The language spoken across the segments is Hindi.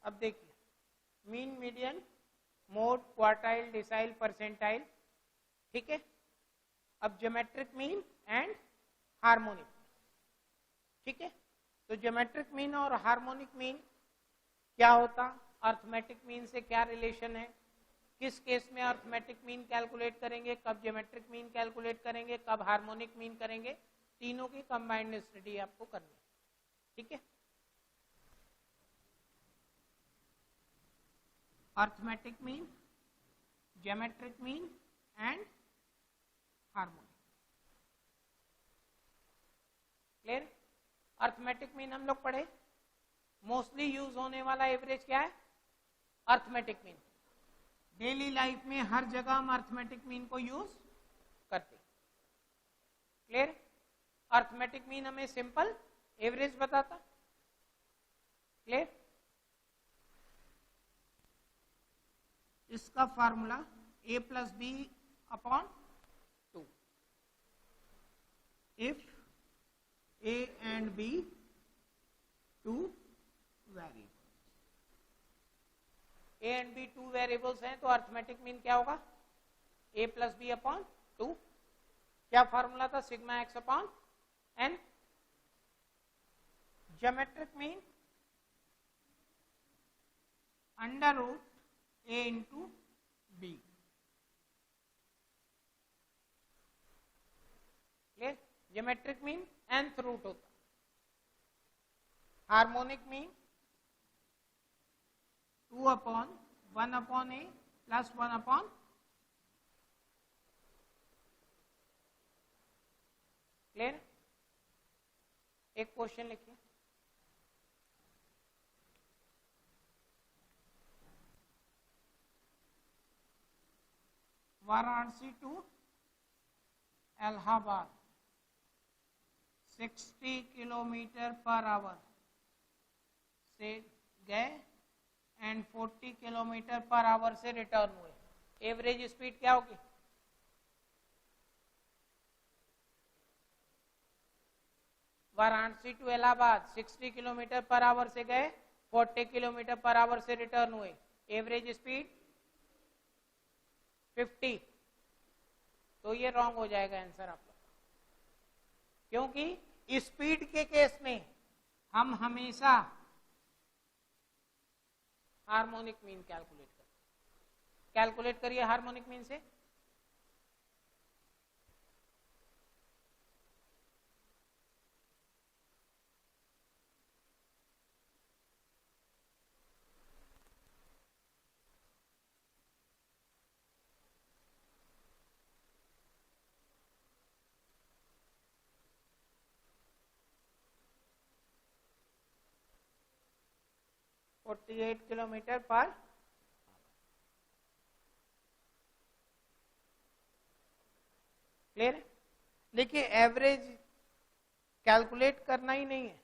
अब देखिए, mean, median, mode, quartile, decile, percentile, ठीक है। अब ज्योमेट्रिक मीन एंड हार्मोनिक, ठीक है। तो ज्योमेट्रिक मीन और हार्मोनिक मीन क्या होता, अर्थमेटिक मीन से क्या रिलेशन है, किस केस में अर्थमेटिक मीन कैलकुलेट करेंगे, कब ज्योमेट्रिक मीन कैलकुलेट करेंगे, कब हार्मोनिक मीन करेंगे, तीनों की कंबाइंड स्टडी आपको करनी है, ठीक है। Arithmetic mean, geometric mean and harmonic, clear. Arithmetic mean हम लोग पढ़े, मोस्टली यूज होने वाला एवरेज क्या है, अर्थमेटिक मीन। डेली लाइफ में हर जगह हम अर्थमेटिक मीन को यूज करते, क्लियर। अर्थमेटिक मीन हमें सिंपल एवरेज बताता, क्लियर। इसका formula a plus B upon 2, if a and b two variables, a and b two variables हैं, तो अर्थमेटिक मीन क्या होगा, a प्लस बी अपॉन 2। क्या फार्मूला था, sigma x upon n. Geometric mean under root a into b, clear. Geometric mean nth root होता, harmonic mean 2 upon 1 upon a plus 1 upon, clear. एक क्वेश्चन लिखिए, Varanasi to Allahabad 60 kilometre per hour से गए एंड 40 किलोमीटर पर आवर से रिटर्न हुए, एवरेज स्पीड क्या होगी, Varanasi to Allahabad 60 kilometre per hour से गए, 40 किलोमीटर पर आवर से रिटर्न हुए, एवरेज स्पीड 50। तो ये रॉन्ग हो जाएगा आंसर आप लोग, क्योंकि स्पीड के केस में हम हमेशा हार्मोनिक मीन कैलकुलेट करते, कैलकुलेट करिए हार्मोनिक मीन से। फोर्टी 48 किलोमीटर पर, क्लियर। देखिए एवरेज कैलकुलेट करना ही नहीं है,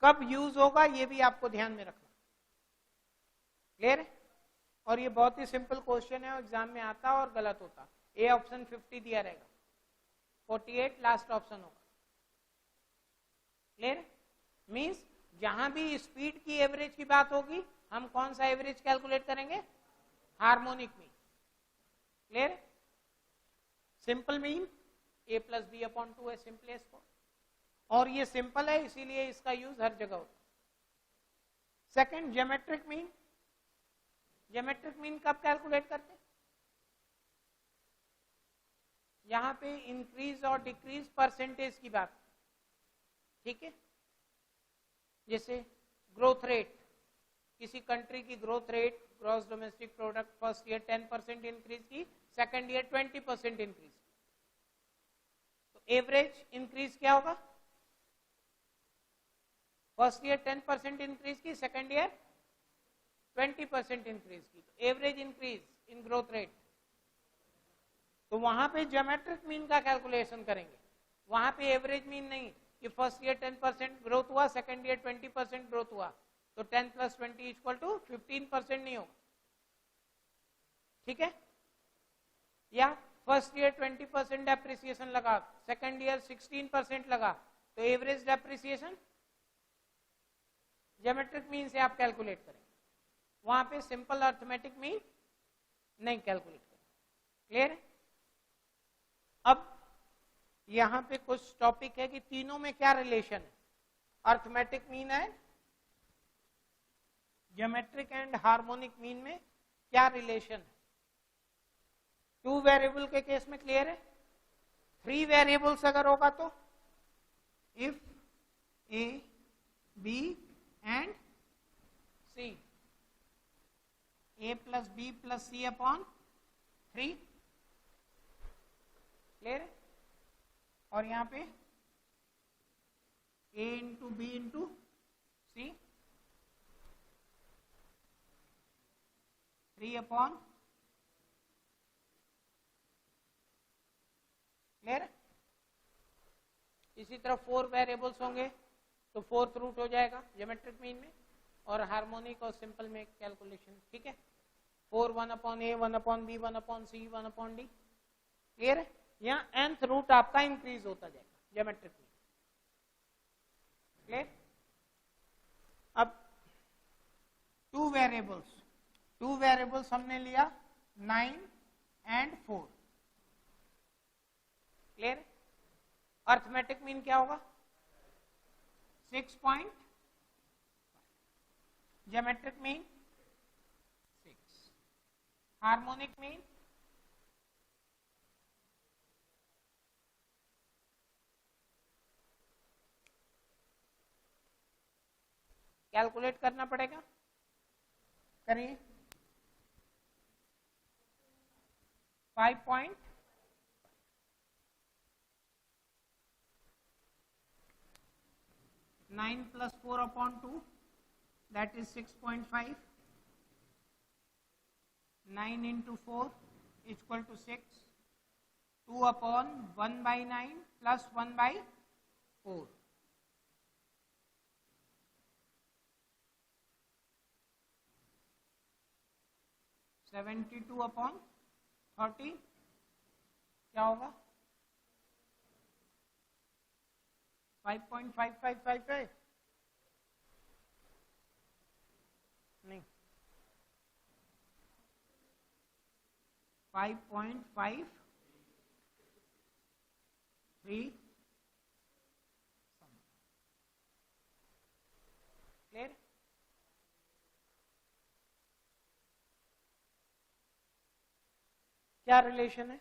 कब यूज होगा ये भी आपको ध्यान में रखना, क्लियर। और ये बहुत ही सिंपल क्वेश्चन है, एग्जाम में आता और गलत होता। ए ऑप्शन 50 दिया रहेगा, 48 लास्ट ऑप्शन होगा, क्लियर। मींस जहां भी स्पीड की एवरेज की बात होगी हम कौन सा एवरेज कैलकुलेट करेंगे, harmonic mean, clear. Simple mean a plus B upon 2 है, सिंपलेस्ट फॉर्म, और ये सिंपल है इसीलिए इसका यूज हर जगह होता है। Second geometric mean, geometric mean कब कैलकुलेट करते हैं, यहां पे इंक्रीज और डिक्रीज परसेंटेज की बात, ठीक है। जैसे ग्रोथ रेट, किसी कंट्री की growth rate gross domestic product first year 10% increase की, सेकंड ईयर 20% इंक्रीज, तो एवरेज इंक्रीज क्या होगा, फर्स्ट ईयर 10% इंक्रीज की, सेकंड ईयर 20% इंक्रीज की, तो average increase in growth rate. तो वहां पे ज्योमेट्रिक मीन का कैलकुलेशन करेंगे, वहां पे एवरेज मीन नहीं कि फर्स्ट ईयर 10% ग्रोथ हुआ, सेकंड ईयर 20% ग्रोथ हुआ, तो 10 प्लस 20 इक्वल टू 15% नहीं होगा, ठीक है। या फर्स्ट ईयर 20% डेप्रिसिएशन लगा, सेकंड ईयर 16% लगा, तो एवरेज डेप्रिसिएशन ज्योमेट्रिक मीन से आप कैलकुलेट करें, वहां पे सिंपल अर्थमेटिक मीन नहीं कैलकुलेट करें। क्लियर है? अब यहां पे कुछ टॉपिक है कि तीनों में क्या रिलेशन है, अर्थमेटिक मीन है, ज्योमेट्रिक एंड हार्मोनिक मीन में क्या रिलेशन है। 2 वेरिएबल के केस में क्लियर है। 3 वेरिएबल्स अगर होगा तो if A B and C, a plus B plus C upon 3, clear है? और यहां पे a into B into C 3 upon, clear? इसी तरह 4 वेरिएबल्स होंगे तो 4th रूट हो जाएगा ज्योमेट्रिक मीन में, और हार्मोनिक और सिंपल में कैलकुलेशन। ठीक है? 4 1 अपॉन ए, 1 अपॉन बी, 1 अपॉन सी, 1 अपॉन डी। क्लियर है? यहाँ nth रूट आपका इंक्रीज होता जाएगा ज्योमेट्रिक मीन। क्लियर? अब 2 वेरिएबल्स हमने लिया 9 एंड 4। क्लियर? अर्थमेटिक मीन क्या होगा? 6 point, geometric mean 6, harmonic mean calculate करना पड़ेगा। करिए 5 point, nine plus 4 upon 2 that is 6.5, 9 into 4 equal to 6, 2 upon 1 by 9 plus 1 by 4, 72 upon 30 क्या होगा? 5.555 है? नहीं, 5.53। क्लियर? क्या रिलेशन है?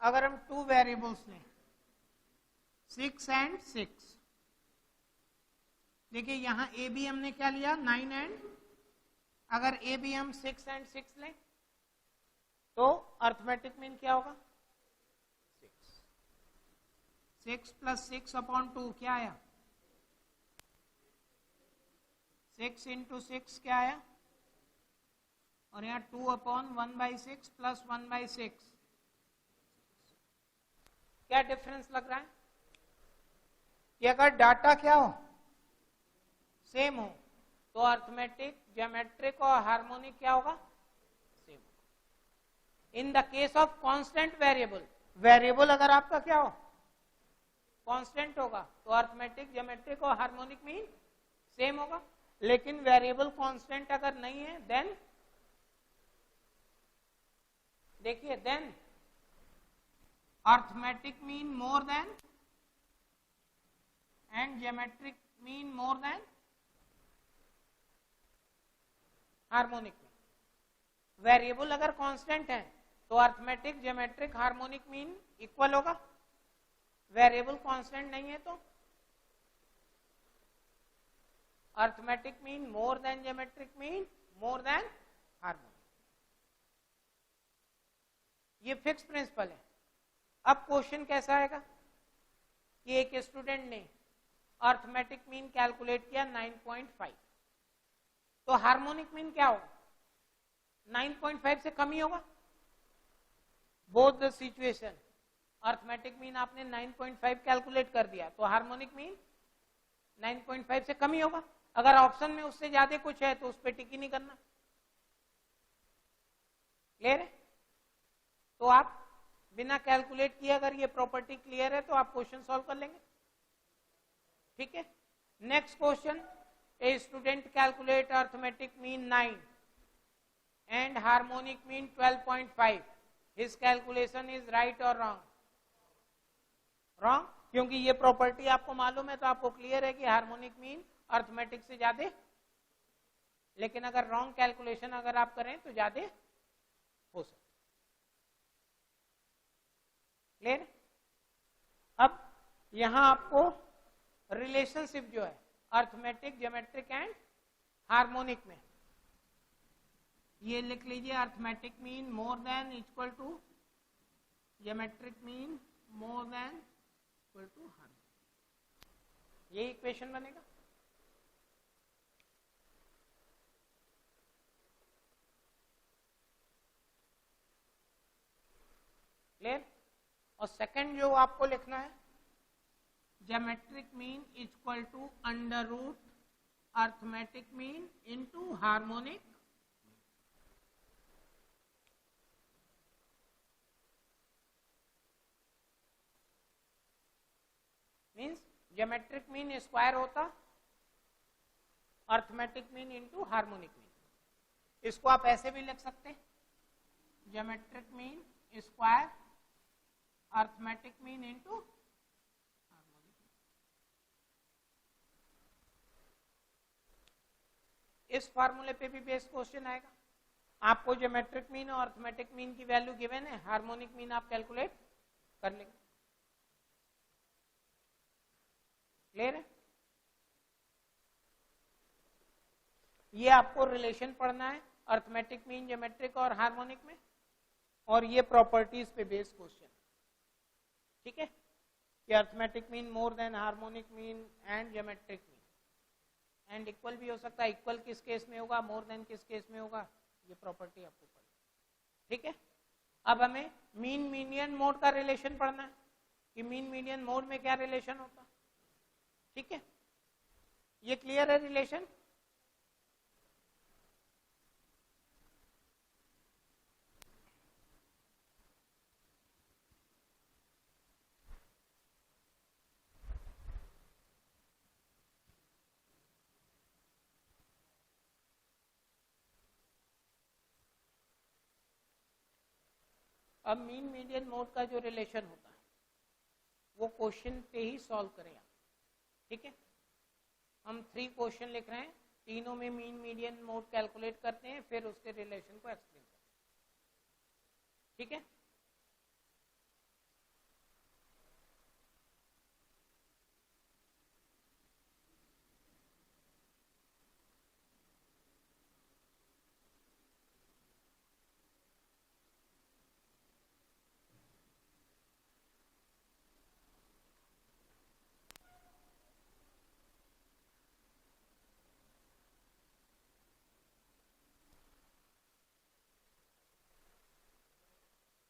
अगर हम 2 वेरिएबल्स लें 6 एंड 6, देखिए यहां ए बी हमने क्या लिया 9 एंड, अगर ए बी हम 6 एंड 6 लें तो अर्थमेटिक मीन क्या होगा? 6 प्लस 6 अपॉन 2 क्या आया? 6 इंटू 6 क्या आया? और यहाँ 2 अपॉन 1 बाई 6 प्लस 1 बाई 6, क्या डिफरेंस लग रहा है? कि अगर डाटा क्या हो, सेम हो, तो अर्थमेटिक, ज्योमेट्रिक और हार्मोनिक क्या होगा? सेम होगा। In the case of constant variable, variable अगर आपका क्या हो, कांस्टेंट होगा, तो अर्थमेटिक, ज्योमेट्रिक और हार्मोनिक मीन सेम होगा। लेकिन वेरिएबल कांस्टेंट अगर नहीं है देन देखिए, then arithmetic mean more than and geometric mean more than harmonic mean. Variable अगर कांस्टेंट है तो arithmetic, geometric, harmonic mean equal होगा। वेरिएबल कांस्टेंट नहीं है तो arithmetic mean more than geometric mean more than harmonic. ये फिक्स प्रिंसिपल है। अब क्वेश्चन कैसा आएगा कि एक स्टूडेंट ने अर्थमेटिक मीन कैलकुलेट किया 9.5, तो हार्मोनिक मीन क्या होगा? 9.5 से कम ही होगा। Both the situation, arithmetic mean आपने 9.5 कैलकुलेट कर दिया तो हार्मोनिक मीन 9.5 से कम ही होगा। अगर ऑप्शन में उससे ज्यादा कुछ है तो उस पर टिक ही नहीं करना। क्लियर है? तो आप बिना कैलकुलेट किए अगर ये प्रॉपर्टी क्लियर है तो आप क्वेश्चन सॉल्व कर लेंगे। ठीक है? Next question, A student calculate arithmetic mean 9 and harmonic mean 12.5. His calculation is right or wrong? Wrong, क्योंकि ये प्रॉपर्टी आपको मालूम है तो आपको क्लियर है कि हार्मोनिक मीन अर्थमेटिक से ज्यादा, लेकिन अगर रॉन्ग कैलकुलेशन अगर आप करें तो ज्यादा हो सकता। क्लियर? अब यहां आपको रिलेशनशिप जो है अर्थमेटिक, ज्योमेट्रिक एंड हार्मोनिक में, ये लिख लीजिए, arithmetic mean more than equal to geometric mean more than equal to harmonic, ये इक्वेशन बनेगा। क्लियर? और सेकंड जो आपको लिखना है, geometric mean equal to under root arithmetic mean into harmonic means geometric mean square होता arithmetic mean into harmonic mean. इसको आप ऐसे भी लिख सकते हैं, geometric mean square arithmetic mean into harmonic mean. इस फार्मूले पे भी बेस क्वेश्चन आएगा। आपको ज्योमेट्रिक मीन और अर्थमेटिक मीन की वैल्यू गिवन है, हार्मोनिक मीन आप कैलकुलेट कर लेंगे। क्लियर है? ये आपको रिलेशन पढ़ना है अर्थमेटिक मीन, ज्योमेट्रिक और हार्मोनिक में, और ये प्रॉपर्टीज पे बेस्ड क्वेश्चन। ठीक है, कि arithmetic mean more than harmonic mean and geometric mean, and equal भी हो सकता है। इक्वल किस केस में होगा, मोर देन किस केस में होगा, ये प्रॉपर्टी आपको पढ़नी। ठीक है, अब हमें मीन मीडियन मोड का रिलेशन पढ़ना है कि मीन मीडियन मोड में क्या रिलेशन होता। ठीक है, ये क्लियर है रिलेशन? अब मीन मीडियन मोड का जो रिलेशन होता है वो क्वेश्चन पे ही सॉल्व करें आप। ठीक है, हम 3 क्वेश्चन लिख रहे हैं, तीनों में मीन मीडियन मोड कैलकुलेट करते हैं, फिर उसके रिलेशन को एक्सप्लेन करते हैं। ठीक है,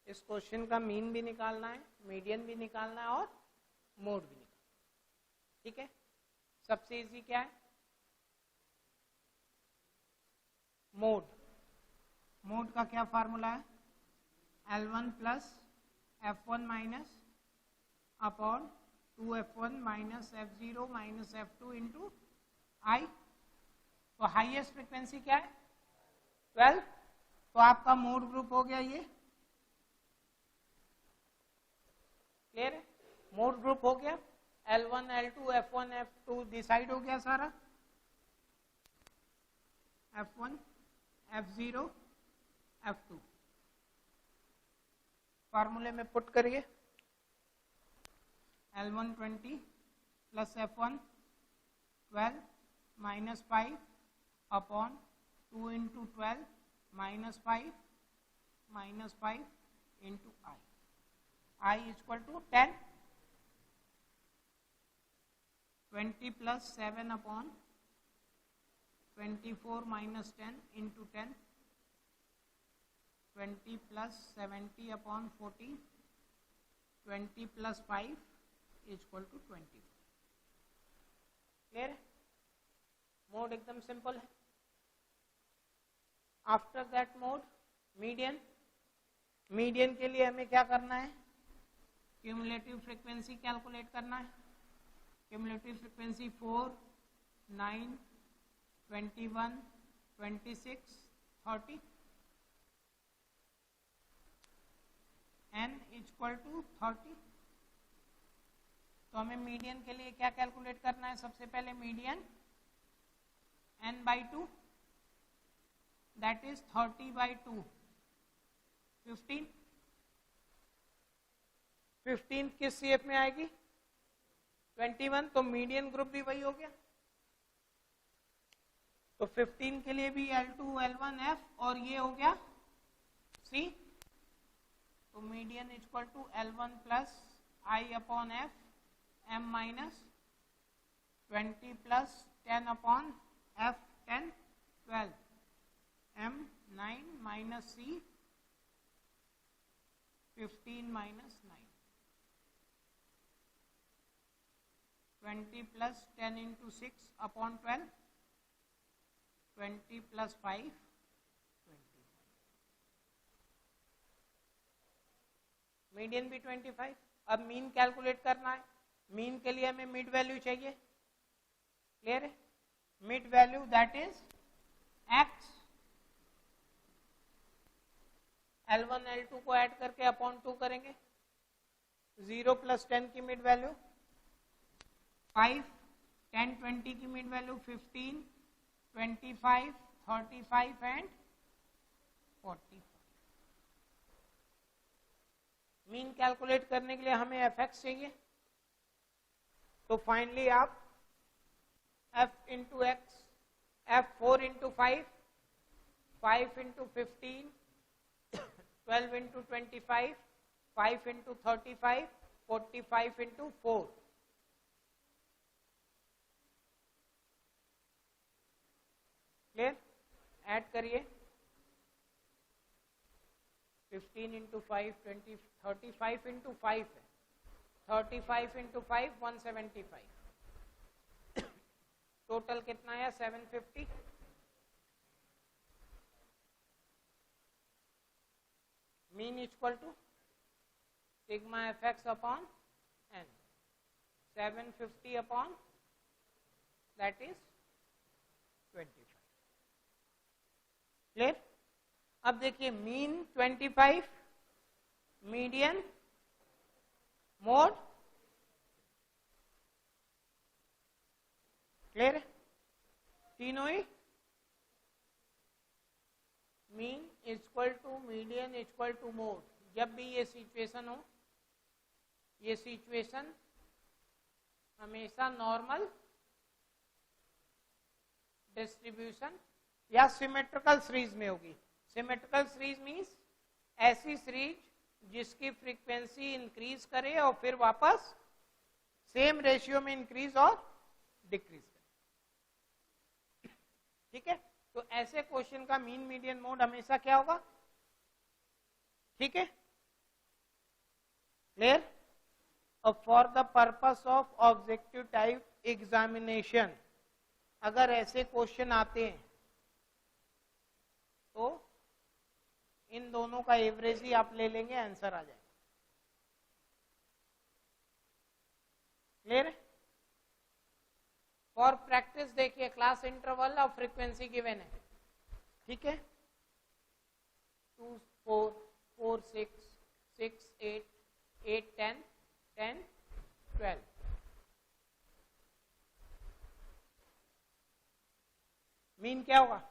इस क्वेश्चन का मीन भी निकालना है, मीडियन भी निकालना है और मोड भी निकालना है। ठीक है, सबसे इजी क्या है, मोड। मोड का क्या फार्मूला है, L1 plus F1 minus upon 2F1 minus F0 minus F2 into आई। तो हाईएस्ट फ्रीक्वेंसी क्या है, 12, तो आपका मोड ग्रुप हो गया ये। क्लियर है, मोड ग्रुप हो गया, L1 L2 F1 F2 decide हो गया सारा, F1 F0 F2 फार्मूले में पुट करिए, L1 20 plus F1 12 minus 5 upon 2 into 12 minus 5 into I equal to 10, 20 plus 7 upon 24 minus 10 into 10, 20 plus 70 upon 40, 20 plus 5 equal to 20। Clear है, मोड एकदम सिंपल है। After that mode median, median के लिए हमें क्या करना है, क्यूमुलेटिव फ्रीक्वेंसी कैलकुलेट करना है। Cumulative frequency 4, 9, 21, 26, 30, n equal to 30। तो हमें मीडियन के लिए क्या कैलकुलेट करना है? सबसे पहले मीडियन n/2 दैट इज 30/2 15। 15 किस सीएफ में आएगी? 21। तो मीडियन ग्रुप भी वही हो गया। तो 15 के लिए भी L2, L1, F और ये हो गया C। तो median equal to L1 plus I upon F M minus 20 plus 10 upon F 10 12 M 9 minus C 15 minus 9 20 plus 10 into 6 upon 12 20 plus 5 25। Median भी 25। अब मीन कैलकुलेट करना है। मीन के लिए हमें मिड वैल्यू चाहिए। क्लियर है? Mid value that is x L1 L2 को ऐड करके अपॉन 2 करेंगे। 0 प्लस 10 की मिड वैल्यू 5, 10 20 की mid value 15, 25, 35 and 45। Mean calculate करने के लिए हमें fx चाहिए। तो फाइनली आप f into x, f 4 into 5, 5 into 15, 12 into 25, 5 into 35, 45 into 4। Clear? Add करिए। 15 इंटू 5 20, 35 इंटू 5 है, 35 इंटू 5 175। टोटल कितना है? 750। Mean equal to sigma f x upon n 750 upon that is 25। Clear? अब देखिए मीन 25, मीडियन, मोड। क्लियर है? तीनों ही mean equal to median equal to mode. जब भी ये सिचुएशन हो, ये सिचुएशन हमेशा नॉर्मल डिस्ट्रीब्यूशन या सिमेट्रिकल सीरीज में होगी। सिमेट्रिकल सीरीज मीन्स ऐसी सीरीज जिसकी फ्रीक्वेंसी इंक्रीज करे और फिर वापस सेम रेशियो में इंक्रीज और डिक्रीज करे। ठीक है? तो ऐसे क्वेश्चन का मीन मीडियन मोड हमेशा क्या होगा? ठीक है? क्लियर? और for the purpose of objective type examination अगर ऐसे क्वेश्चन आते हैं तो इन दोनों का एवरेज ही आप ले लेंगे, आंसर आ जाएगा। क्लियर है? फॉर प्रैक्टिस देखिए क्लास इंटरवल और फ्रीक्वेंसी गिवन है। ठीक है? 2 4 4 6 6 8 8 10 10 12। मीन क्या होगा?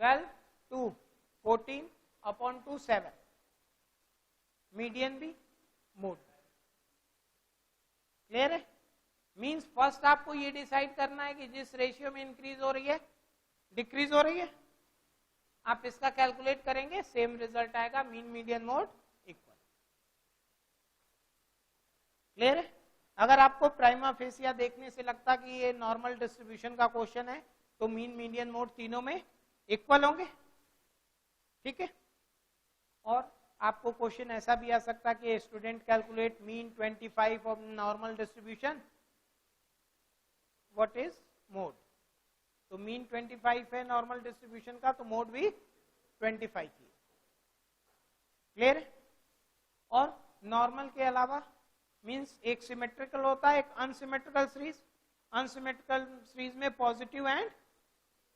12 2 14 अपॉन 2 7। मीडियन भी, मोड। क्लियर है? मीन्स फर्स्ट आपको ये डिसाइड करना है कि जिस रेशियो में इंक्रीज हो रही है डिक्रीज हो रही है, आप इसका कैलकुलेट करेंगे, सेम रिजल्ट आएगा, mean median mode equal. Clear है? अगर आपको प्राइमा फेसिया देखने से लगता कि ये नॉर्मल डिस्ट्रीब्यूशन का क्वेश्चन है तो मीन मीडियन मोड तीनों में इक्वल होंगे। ठीक है? और आपको क्वेश्चन ऐसा भी आ सकता कि student calculate mean 25 of normal distribution, what is mode? तो मीन 25 है नॉर्मल डिस्ट्रीब्यूशन का, तो मोड भी 25 की। क्लियर है? और नॉर्मल के अलावा मींस एक सिमेट्रिकल होता है, एक अनसिमेट्रिकल सीरीज। अनसिमेट्रिकल सीरीज में पॉजिटिव एंड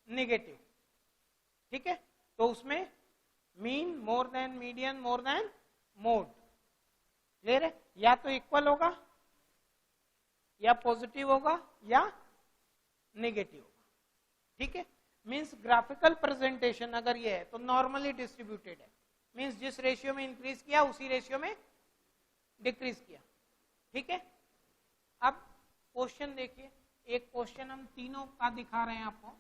नेगेटिव, ठीक है। तो उसमें mean more then median more than mode, clear है। या तो इक्वल होगा या पॉजिटिव होगा या नेगेटिव होगा, ठीक है। मींस ग्राफिकल प्रेजेंटेशन अगर ये है तो नॉर्मली डिस्ट्रीब्यूटेड है, मींस जिस रेशियो में इंक्रीज किया उसी रेशियो में डिक्रीज किया, ठीक है। अब क्वेश्चन देखिए, एक क्वेश्चन हम तीनों का दिखा रहे हैं आपको।